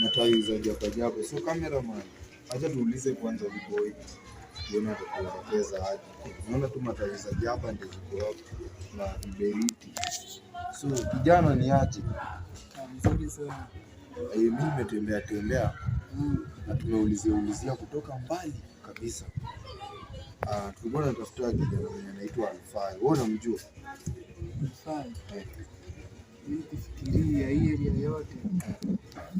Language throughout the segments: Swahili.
Matawi za japa. So cameraman, acha tuulize kwanza boy. Tuone atatuelekeza aje. Unaona tu matawi za japa ndio ziko hapo na beriti. So kijana ni aje? Mzuri sana. Mimi nimetembea na tumeulizia kutoka mbali kabisa. Tulikuwa tunatafuta kijana mwenye anaitwa Alfai. Wewe unamjua? Alfai. Mimi kufikiria hii area yote.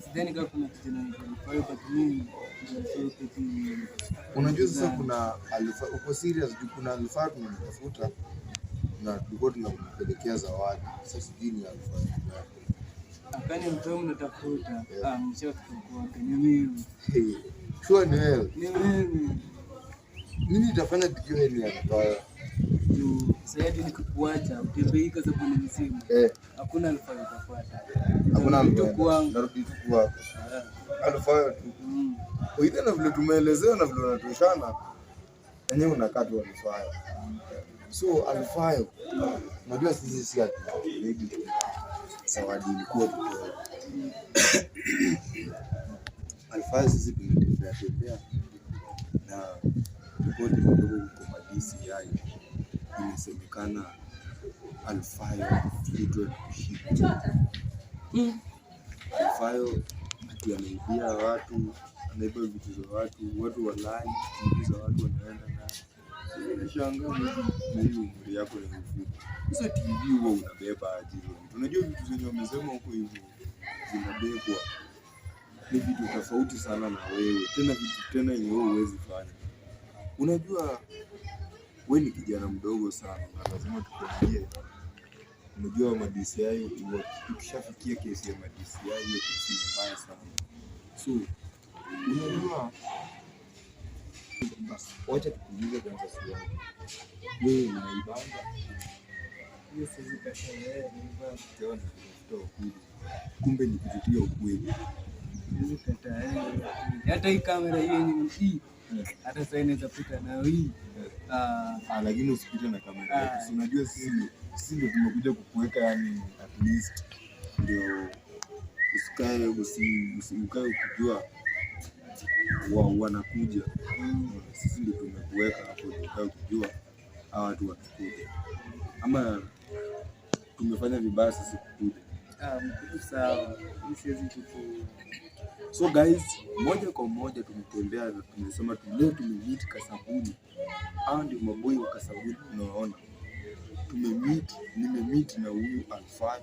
Sidhani kama kuna kijana anaitwa Alfai but mimi unajua sasa kuna Alfai. Uko serious? Kuna Alfai tunamtafuta na tulikuwa tunampelekea zawadi. Sasa sijui ni Alfai. Akani mtu mnatafuta. Mshakuwa ni mimi. Sure ni wewe. Ni mimi. Nini nitafanya tujue ni Alfai? Sasa nikikuacha utembei kwa sababu ni msimu. Hakuna Alfai utafuata. Hakuna Alfai. Narudi tu kwako. Alfai tu. Wewe na vile tumeelezewa na vile unatoshana. Yenyewe unakaa tu Alfai. So Alfai, unajua sisi si ati ready zawadi ilikuwa tutoe. Alfai sisi tumetembea na ripoti kidogo huko DCI. Inasemekana Alfai kitu kushika. Alfai anaibia watu, anaiba vitu za watu walai, vitu za watu wanaenda na unashangaa mimi umri yako ni mfupi. Sasa TV huwa unabeba aje? Unajua vitu zenye wamesema huko hivyo zinabebwa ni vitu tofauti sana na wewe, tena vitu tena yenye wewe huwezi fanya. Unajua wewe ni kijana mdogo sana na lazima tukwambie. Unajua DCI ukishafikia kesi ya DCI hiyo kesi ni mbaya sana. So unajua basi wacha tukuulize kwanza swali. Wewe unaibanga? Hiyo sisi kashaelewa ni ukweli. Kumbe ni kututia ukweli. Hata hii kamera hiyo ni hii. Hata sasa inaweza pita na hii. Lakini usipite na kamera yetu. Si unajua sisi ndio tumekuja kukuweka, yani at least ndio usikae ukijua wanakuja. Sisi ndio tumekuweka hapo ukikae ukijua hawa watu wanakuja. Ama tumefanya vibaya sisi kukuja. Sawa. Siwezi kuku. So guys, moja kwa moja tumetembea na tumesema leo tumemeet Kasabuni. Hao ndio maboi wa Kasabuni unaona. Nimemeet na huyu Alfai.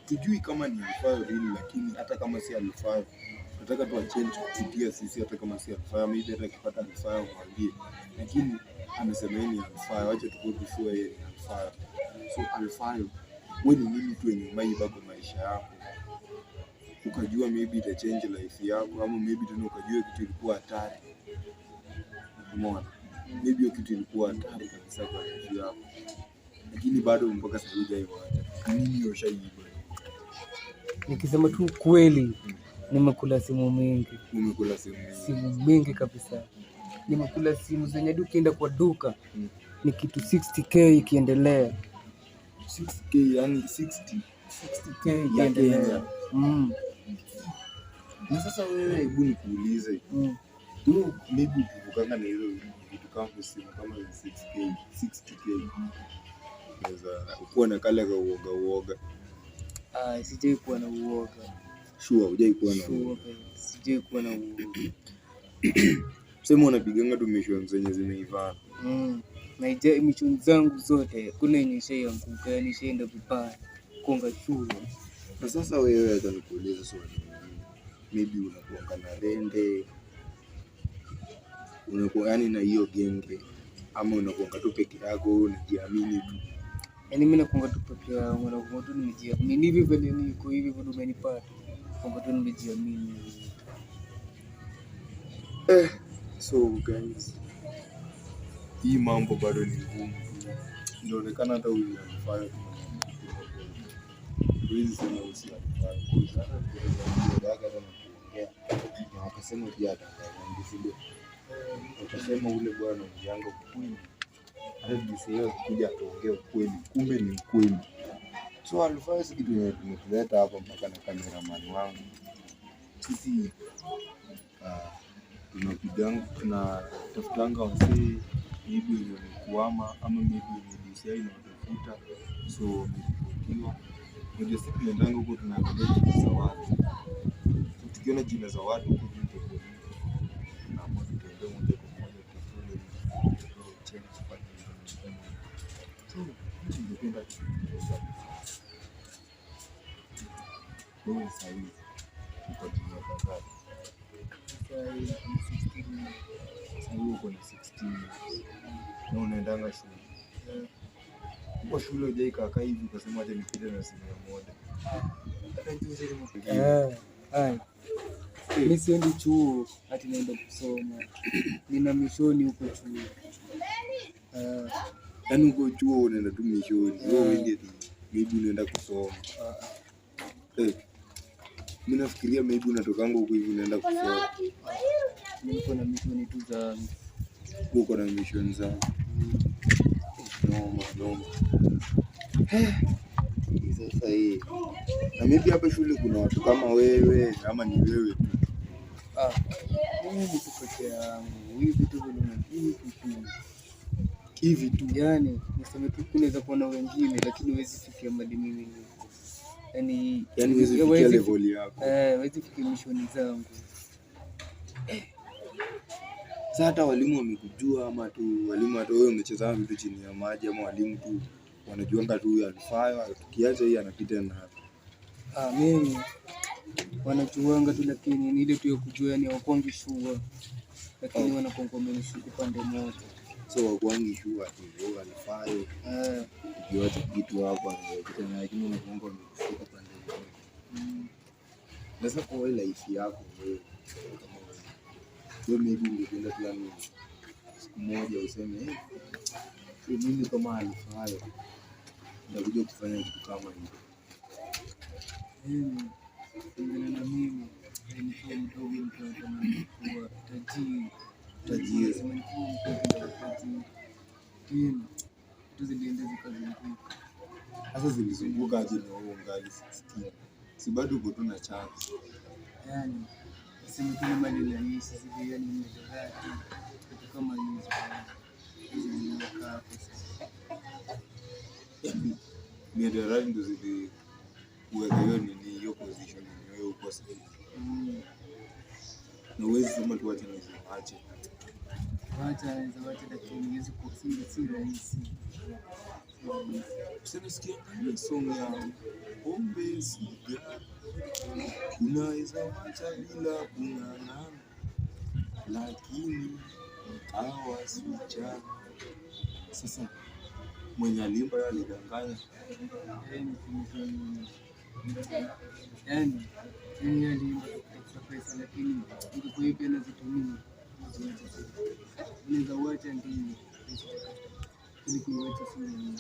Tujui kama ni Alfai really, lakini hata kama si Alfai, tunataka tu change kupitia sisi hata kama si Alfai, maybe hata akipata Alfai mwambie. Lakini amesema yeye ni Alfai, wacha tukujue yeye ni Alfai. So Alfai, wewe ni nini tu yenye umeiba maisha yako? Ukajua maybe ita change life yako, ama maybe tena ukajua kitu ilikuwa hatari. Umeona? Maybe hiyo kitu ilikuwa hatari kabisa kwa life yako. Lakini bado mpaka sasa hujaiacha. Nini ushaiba? Nikisema tu kweli, nimekula simu mingi. Umekula simu mingi? Simu mingi kabisa. Nimekula simu zenye ukienda kwa duka ni kitu 60k ikiendelea. 60k yani 60k ikiendelea. Na sasa wewe hebu nikuulize. Maybe ukikanga na hizo vitu kama simu kama 60k. Naweza kuwa na kale ka uoga. Sijai kuwa na uoga. Sure, hujai kuwa na uoga. Sijai kuwa na uoga. Sema unapiganga tu mission zenye zimeivana. Na mission zangu zote kuna yenye shaianguka, yani shaenda vibaya. Konga shule. Na sasa wewe hata nikuulize swali lingine. Maybe unakuanga na rende. Unakuwa yani na hiyo genge, ama unakuanga tu peke yako unajiamini tu? Yani mimi nakuanga tu peke yangu, nakuanga tu nimejiamini hivi vile niko hivi vile umenipata. Nakuanga tu nimejiamini. So guys, hii mambo bado ni ngumu. Inaonekana hata huyu Alfai hizi sana usiafai sana kwa daga na kuongea. Na wakasema pia atakayendisidio. Wakasema ule bwana mjango kweli. Hadi sio kuja tuongee ukweli. Kumbe ni ukweli. So alifaa si kitu tumetuleta hapa mpaka na cameraman wangu. Sisi tunatafutanga wasee maybe wenye wamekuama ama maybe wenye DCI inawatafuta, so wamekiwa moja. Siku tunaendanga huko tunaangalia jina za watu, so tukiona jina za watu huko tunaamua tutaendea moja kwa moja tutafute change pale. So tungependa kueleza wewe sasa hivi uko jina kadhaa. Sasa uko na 16 na unaendanga shule. Uko shule hujaikaa kaa hivi ukasema acha nipite na simu moja. Mimi siendi chuo ati naenda kusoma. Nina mishoni huko chuo. Yaani uko chuo unaenda tu mishoni. Wewe ndio maybe unaenda kusoma. Mimi nafikiria maybe unatokanga huko hivi unaenda kusoma. Niko na mishoni tu za uko na mission za noma. Sasa hii na maybe hapa shule kuna watu kama wewe ama ni wewe tu? Mimi niko peke yangu. Hivi tu hivi tu, yani niseme tu kunaweza kuwa na wengine lakini huwezi fikia mali mimi niko. Yani huwezi fikia level yako. Huwezi fikia mission zangu. Sasa hata walimu wamekujua ama tu walimu hata wewe umecheza vitu chini ya maji ama walimu tu wanajuanga tu huyu Alfayo tukiacha hii anapita na hapa? Mimi wanajuanga tu lakini ni ile tu ya kujua, yani hawakwangi sure lakini wanakongo wamenishuku pande moja. So hawakwangi sure tu huyu Alfayo ukiacha kitu hapa anapita na lakini unakongo wamekushika pande moja. Sasa kwa life yako wewe maybe ungependa fulani siku moja useme mimi kama Alfayo nitakuja kufanya kitu kama hicho. Kulingana na mimi nikiwa mdogo nitatamani kuwa tajiri. Tu zilienda zikazunguka. Sasa zilizunguka aje na wewe ungali 16? Si bado uko tu na chance. Yani sema tu mali la hii sasa hivi, yani nimedarati kitu kama hizo. Hizi zinakaa pesa. Miadarati ndo zili kuweka hiyo nini hiyo position wewe uko sasa. Na uwezi sema tu acha niziache. Wacha lakini hizo kusinga si rahisi. Sasa sikia ile song ya Ombe Siga. Unaweza wacha bila kung'ang'ana lakini hawa si jana. Sasa mwenye alimba yeye alidanganya. Yani alimba kwa pesa lakini ingekuwa hivi anazitumia. Unaweza wacha ndio ili kuiwacha sana.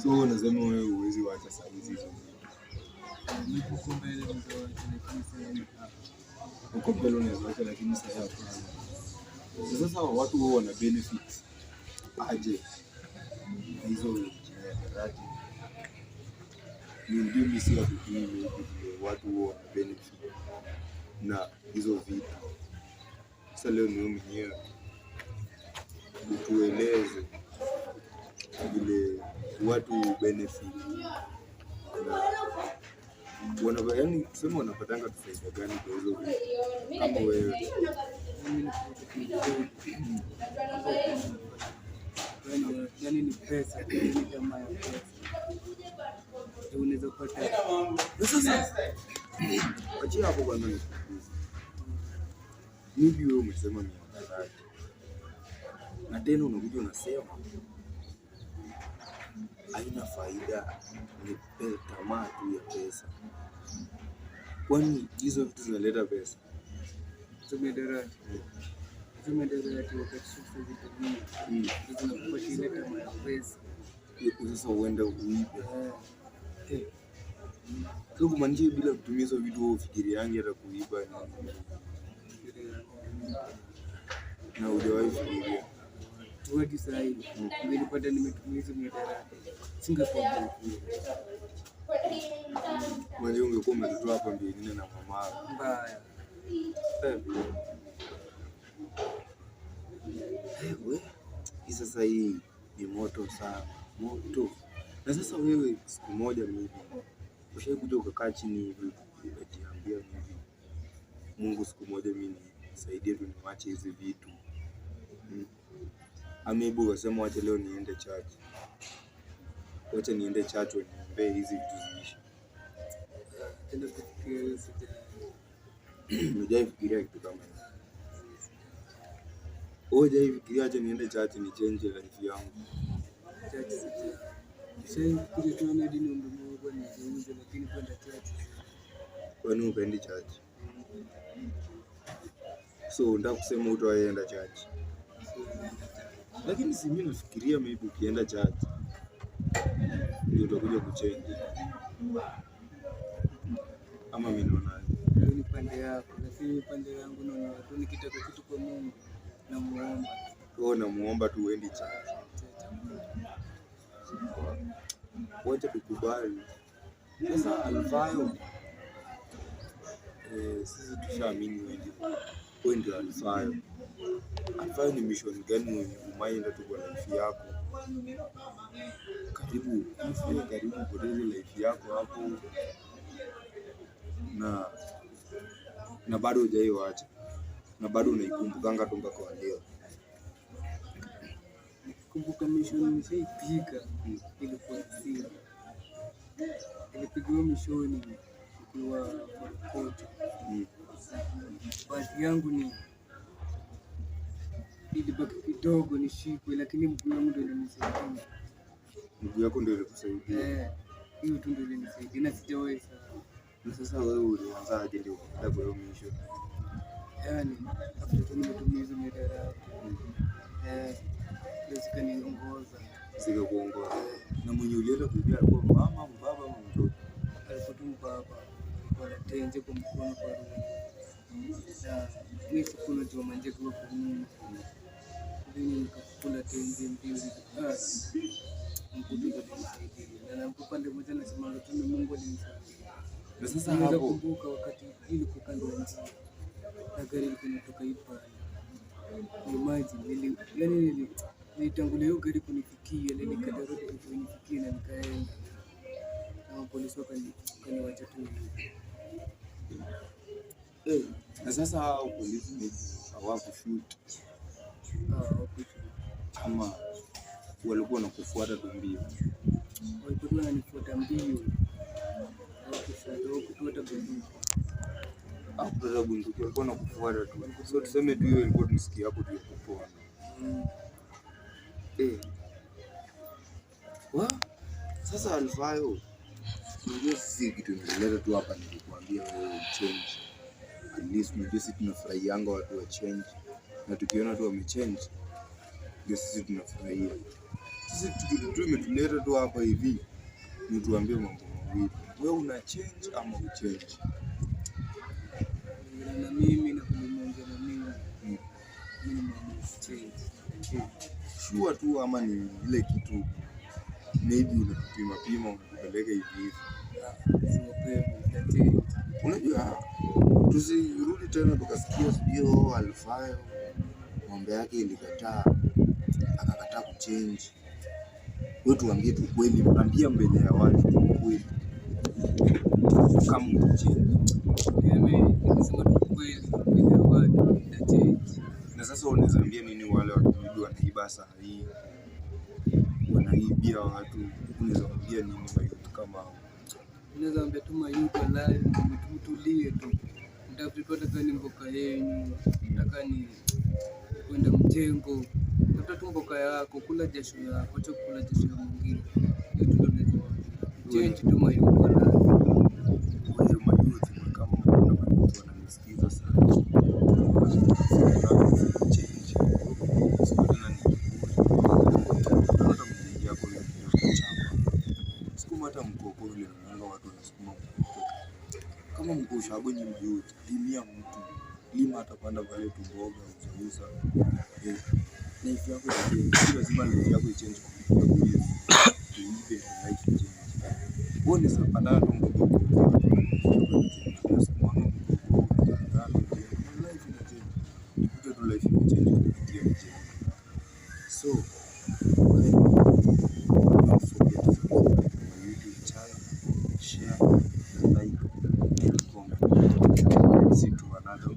So unasema wewe huwezi wacha saa hizi hizo. Niko mbele ndio lakini sasa uko mbele unaweza wacha lakini sasa hapana. Sasa watu wao wana benefits aje hizo rati ndio misi ya kutumia watu wao wana benefit na hizo vitu. Sasa leo ni mwenyewe utueleze vile watu benefit na yani kusema wanapatanga faida gani kwa hizo vitu kama wewe? Yani ni pesa, ni kama ya pesa. Unaweza kupata. Sasa achia hapo bwana. Mimi wewe umesema ni hadharati. Na tena unakuja unasema haina faida, ni tamaa tu ya pesa. Kwani hizo vitu zinaleta pesa? Tumedarati wakati sisi vitu zinakupatia ile tamaa ya pesa. Sasa uende uibe. Kwa kumaanisha bila kutumia hizo vitu wewe ufikiriangi hata kuiba na hujawahi fikiria. tuwadi sahi nilipata nimetumia hizo miadarati singekuwa mwenye ungekuwa umetotoa hapa mbingine na mama mbaya. Hii sasa hii ni moto sana, moto. Na sasa wewe siku moja mimi ushaikuja ukakaa chini hivi ukajiambia hivi, Mungu siku moja mimi nisaidie tu niwache hizi vitu. Amebu ukasema wacha leo niende church. Wacha niende church niombee hizi vitu ziishi. Tena kufikiria sasa. Hujaifikiria kitu kama hicho? Hujaifikiria acha niende church ni change life yangu? Church sasa. Sasa kile tunaona dini ndio Mungu anazungumza, lakini kwenda church. Kwani upendi church? So unataka kusema utaenda church? Lakini si mimi nafikiria maybe ukienda church ndio utakuja kuchange. Ama mimi naona ni pande yako, lakini pande yangu naona tu nikitaka kitu kwa Mungu namuomba. Wewe unamuomba tu uendi church. Wacha tukubali. Sasa Alfayo, sisi tushaamini wewe ndio Alfayo. Alfayo ni mission gani umaenda tu kwa life yako? Karibu poteze life yako hapo na bado hujaiacha na bado unaikumbukanga tu mpaka leo. Kumbuka mission nishaipika ilikuwa siri. Nilipigwa mishoni kwa kote. Bahati yangu ni ilibaki kidogo nishikwe, lakini mguu wangu ndio ulinisaidia. Mguu wako ndio ulikusaidia? Hiyo tu ndio ilinisaidia na sijaweza. Na sasa wewe ulianzaje ndio kupata kwa hiyo mission? Yaani after nimetumia hizo miadarati. Zikaniongoza. Zikakuongoza. Na mwenye ulienda kuibia alikuwa mama, baba au mtoto? Alikuwa tu baba. Wanatenje kwa mkono kwa roho. Mimi sikuna jua manje kwa nini. Ndio nikakula tenje mbili. Mkudu kunisaidia. Na kwa pande moja nasema tu Mungu alinisaidia. Na sasa hapo nakumbuka wakati ile kwa kando ya njia. Na gari ilikuwa inatoka ipa. Imagine nilitangulia hiyo gari kunifikia, ile nikadarudi kunifikia na nikaenda. Na polisi wakaniwacha tu. Na sasa hao polisi hawakushoot. Ama walikuwa wanakufuata tu mbio? Walikuwa wananifuata mbio. Hawakufuata bunduki. Hakutoa bunduki, walikuwa wanakufuata tu. So tuseme tu hiyo ilikuwa tunisikia hapo tu kupona. Sasa Alfayo, unajua sisi kitu tunaleta tu hapa ni kukuambia wewe change. At least unajua sisi tunafurahianga watu wa change. Na tukiona watu wamechange, ndio sisi tunafurahia. Sisi kitu imetuleta tu hapa hivi ni tuambie mambo mawili. Wewe una change ama uchange? Na mimi na kulimwongea na mimi. Mimi change. Sure tu ama ni ile kitu maybe unapima unapeleka hivi hivi. Unajua tusirudi tena tukasikia sio Alfayo ng'ombe yake ilikataa akakataa kuchange. Wewe tuambie tu kweli, ambia mbele ya watu tu kweli kama unachange. Mimi nasema tu kweli mbele ya watu na change. Na sasa unaweza ambia nini wale watu wanaiba saa hii, wanaibia watu? Unaweza ambia nini mayouth kama hao? Unaweza ambia tu mayouth live mtulie tu. Mtafute tu hata ni mboka yenu, nataka ni kwenda mjengo. Tafuta tu mboka yako, kula jasho yako, acha kula jasho ya mwingine. Ndio tunaweza change tu mayouth live. Wale mayouth kama kuna mayouth wananisikiza sana. Kama mko ushago nyuma yote, limia mtu, lima atapanda pale tu mboga utauza. life yako ichange. Si lazima life yako ichange kupitia kuizi to even life change. Wewe unaweza patana tu mdogo mdogo unasimama mdogo unatangana life inachange. Nikuta tu life inachange kupitia change. So don't forget to subscribe to my YouTube channel, share, like, and comment. See you to another